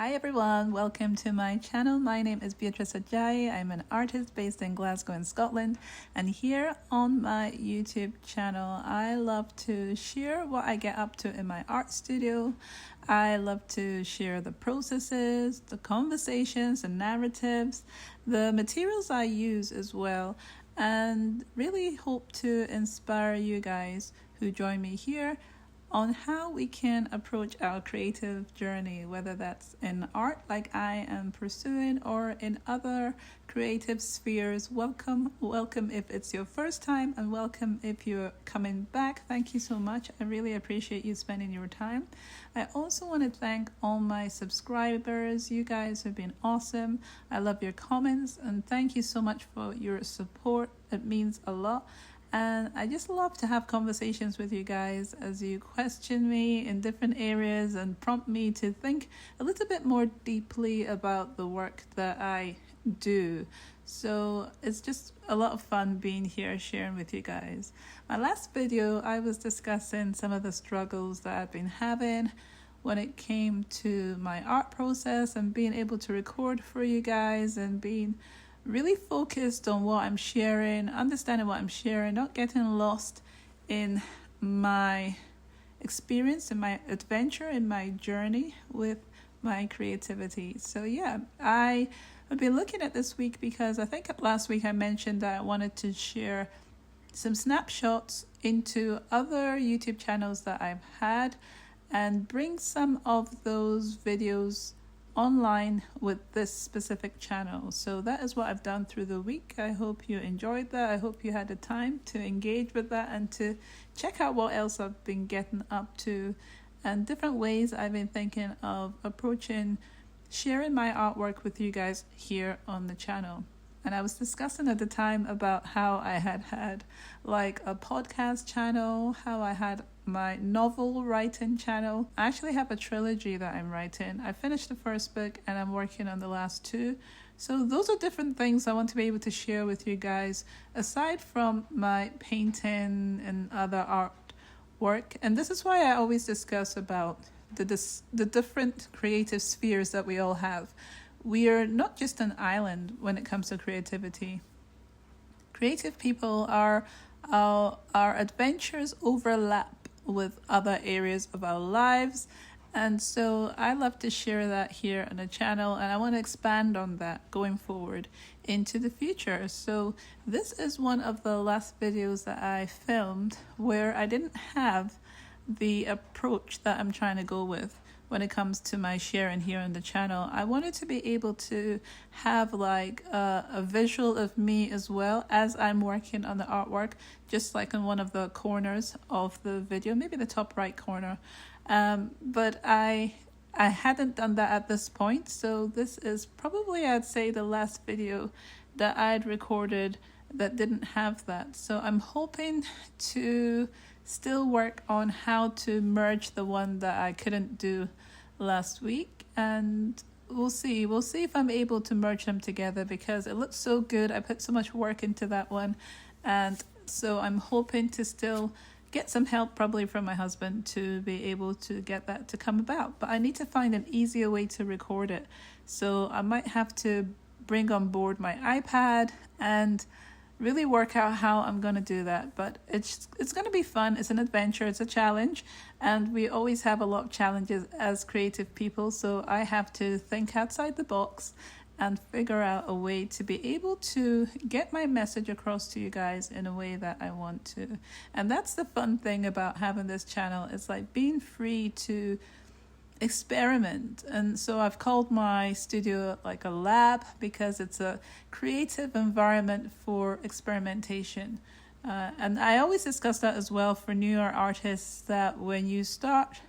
Hi everyone, welcome to my channel. My name is Beatrice Ajayi. I'm an artist based in Glasgow in Scotland, and here on my YouTube channel I love to share what I get up to in my art studio. I love to share the processes, the conversations, the narratives, the materials I use as well, and really hope to inspire you guys who join me here on how we can approach our creative journey, whether that's in art like I am pursuing or in other creative spheres. Welcome if it's your first time, and welcome if you're coming back. Thank you so much. I really appreciate you spending your time. I also want to thank all my subscribers. You guys have been awesome. I love your comments, and thank you so much for your support. It means a lot. And I just love to have conversations with you guys as you question me in different areas and prompt me to think a little bit more deeply about the work that I do. So it's just a lot of fun being here sharing with you guys. My last video, I was discussing some of the struggles that I've been having when it came to my art process and being able to record for you guys and being really focused on what I'm sharing, understanding what I'm sharing, not getting lost in my experience, in my adventure, in my journey with my creativity. So yeah, I have been looking at this week because I think last week I mentioned that I wanted to share some snapshots into other YouTube channels that I've had and bring some of those videos online with this specific channel. So that is what I've done through the week. I hope you enjoyed that. I hope you had the time to engage with that and to check out what else I've been getting up to and different ways I've been thinking of approaching sharing my artwork with you guys here on the channel. And I was discussing at the time about how I had like a podcast channel, how I had my novel writing channel. I actually have a trilogy that I'm writing. I finished the first book and I'm working on the last two. So those are different things I want to be able to share with you guys aside from my painting and other art work. And this is why I always discuss about the different creative spheres that we all have. We are not just an island when it comes to creativity. Creative people our adventures overlap with other areas of our lives, and so I love to share that here on the channel, and I want to expand on that going forward into the future. So this is one of the last videos that I filmed where I didn't have the approach that I'm trying to go with when it comes to my sharing here on the channel. I wanted to be able to have like a visual of me as well as I'm working on the artwork, just like in one of the corners of the video, maybe the top right corner. But I hadn't done that at this point, so this is probably, I'd say, the last video that I'd recorded that didn't have that. So I'm hoping to still work on how to merge the one that I couldn't do last week, and we'll see if I'm able to merge them together because it looks so good. I put so much work into that one, and so I'm hoping to still get some help probably from my husband to be able to get that to come about. But I need to find an easier way to record it, so I might have to bring on board my iPad and really work out how I'm going to do that. But it's going to be fun. It's an adventure. It's a challenge. And we always have a lot of challenges as creative people. So I have to think outside the box and figure out a way to be able to get my message across to you guys in a way that I want to. And that's the fun thing about having this channel. It's like being free to experiment. And so I've called my studio like a lab because it's a creative environment for experimentation. And I always discuss that as well for newer artists, that when you start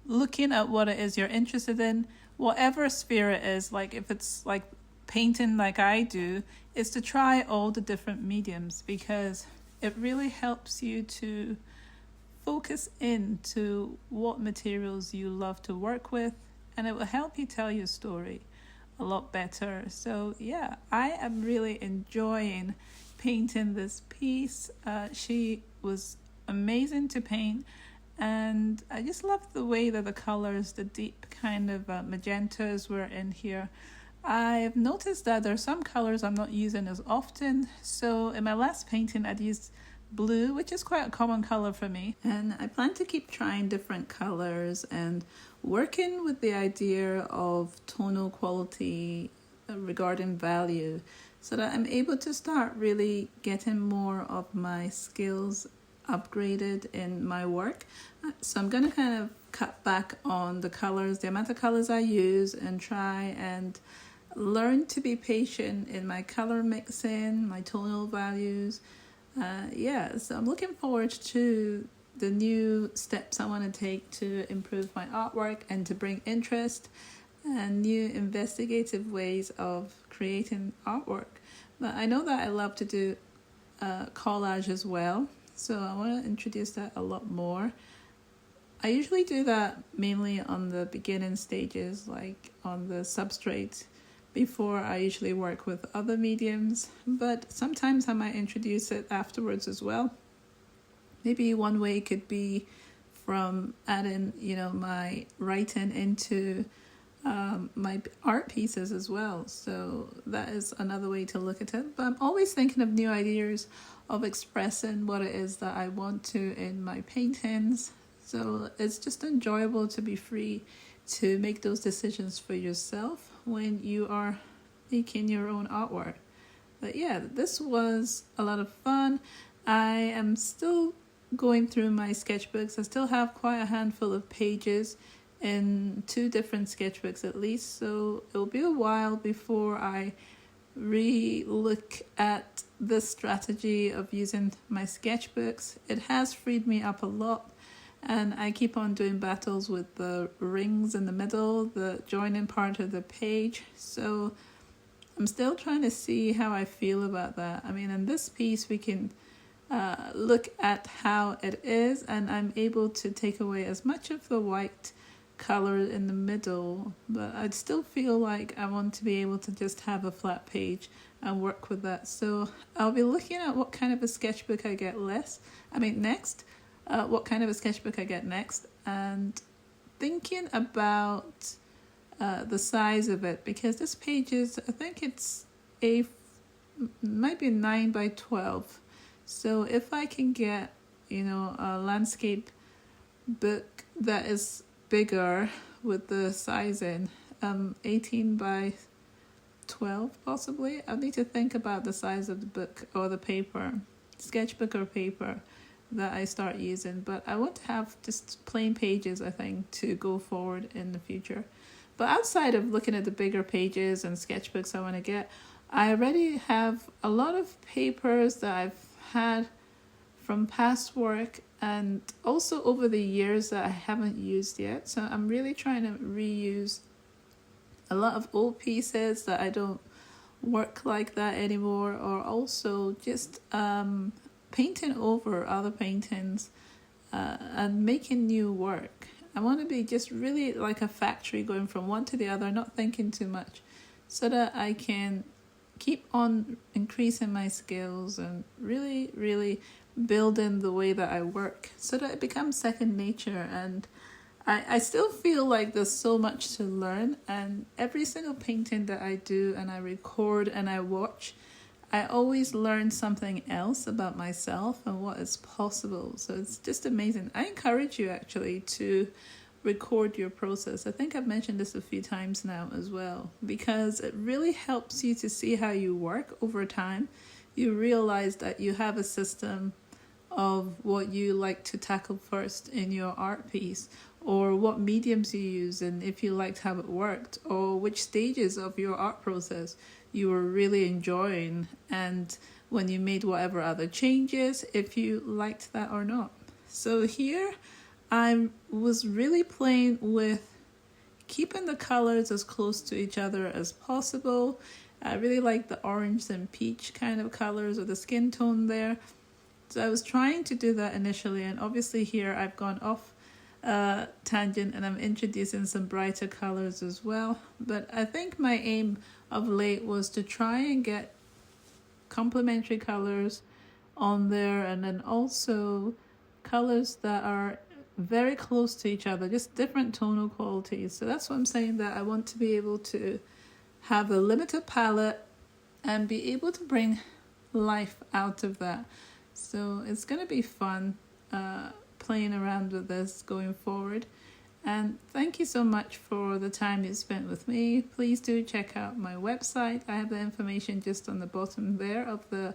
looking at what it is you're interested in, whatever sphere it is, like if it's like painting like I do, is to try all the different mediums because it really helps you to focus into what materials you love to work with, and it will help you tell your story a lot better. So yeah, I am really enjoying painting this piece. She was amazing to paint, And I just love the way that the colors, the deep kind of magentas were in here. I've noticed that there are some colors I'm not using as often. So in my last painting, I'd used blue, which is quite a common color for me. And I plan to keep trying different colors and working with the idea of tonal quality regarding value, so that I'm able to start really getting more of my skills upgraded in my work. So I'm going to kind of cut back on the colors, the amount of colors I use, and try and learn to be patient in my color mixing, my tonal values. So I'm looking forward to the new steps I want to take to improve my artwork and to bring interest and new investigative ways of creating artwork. But I know that I love to do collage as well, so I want to introduce that a lot more. I usually do that mainly on the beginning stages, like on the substrate, before I usually work with other mediums, but sometimes I might introduce it afterwards as well. Maybe one way could be from adding, my writing into my art pieces as well. So that is another way to look at it. But I'm always thinking of new ideas of expressing what it is that I want to in my paintings. So it's just enjoyable to be free to make those decisions for yourself when you are making your own artwork. But yeah, this was a lot of fun. I am still going through my sketchbooks. I still have quite a handful of pages in 2 different sketchbooks at least, so it'll be a while before I re-look at this strategy of using my sketchbooks. It has freed me up a lot, and I keep on doing battles with the rings in the middle, the joining part of the page, so I'm still trying to see how I feel about that. I mean, in this piece we can look at how it is, and I'm able to take away as much of the white color in the middle, but I'd still feel like I want to be able to just have a flat page and work with that. So I'll be looking at what kind of a sketchbook I get next, what kind of a sketchbook I get next, and thinking about the size of it, because this page is, I think it's might be 9 by 12. So if I can get, a landscape book that is bigger with the sizing, 18 by 12 possibly. I'll need to think about the size of the book or the paper, sketchbook or paper that I start using. But I want to have just plain pages, I think, to go forward in the future. But outside of looking at the bigger pages and sketchbooks I want to get, I already have a lot of papers that I've had from past work and also over the years that I haven't used yet. So I'm really trying to reuse a lot of old pieces that I don't work like that anymore, or also just painting over other paintings and making new work. I want to be just really like a factory, going from one to the other, not thinking too much, so that I can keep on increasing my skills and really, really building the way that I work, so that it becomes second nature. And I still feel like there's so much to learn, and every single painting that I do and I record and I watch, I always learn something else about myself and what is possible. So it's just amazing. I encourage you actually to record your process. I think I've mentioned this a few times now as well, because it really helps you to see how you work over time. You realize that you have a system of what you like to tackle first in your art piece, or what mediums you use, and if you liked how it worked, or which stages of your art process you were really enjoying, and when you made whatever other changes, if you liked that or not. So here I was really playing with keeping the colors as close to each other as possible. I really like the orange and peach kind of colors, or the skin tone there. So I was trying to do that initially, and obviously here I've gone off tangent and I'm introducing some brighter colors as well. But I think my aim of late was to try and get complementary colors on there, and then also colors that are very close to each other, just different tonal qualities. So that's what I'm saying, that I want to be able to have a limited palette and be able to bring life out of that. So it's going to be fun playing around with this going forward. And thank you so much for the time you spent with me. Please do check out my website. I have the information just on the bottom there of the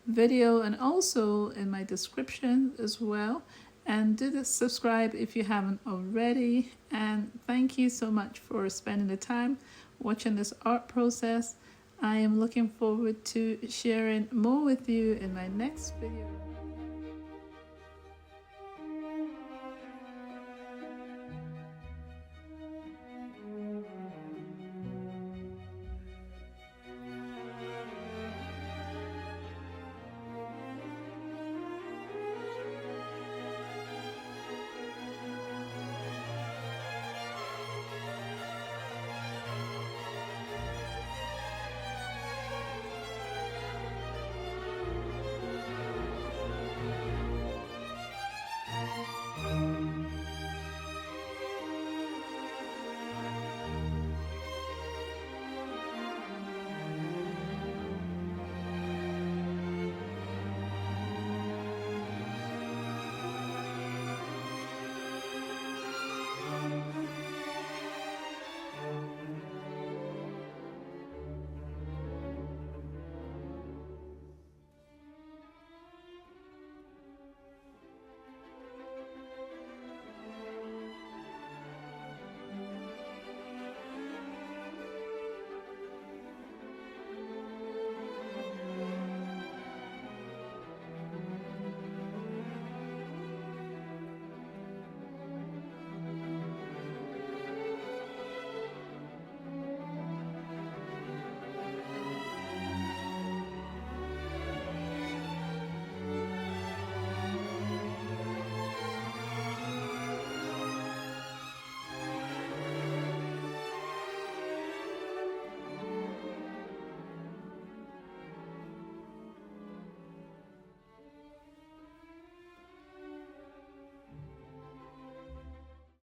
video and also in my description as well. And do subscribe if you haven't already. And thank you so much for spending the time watching this art process. I am looking forward to sharing more with you in my next video.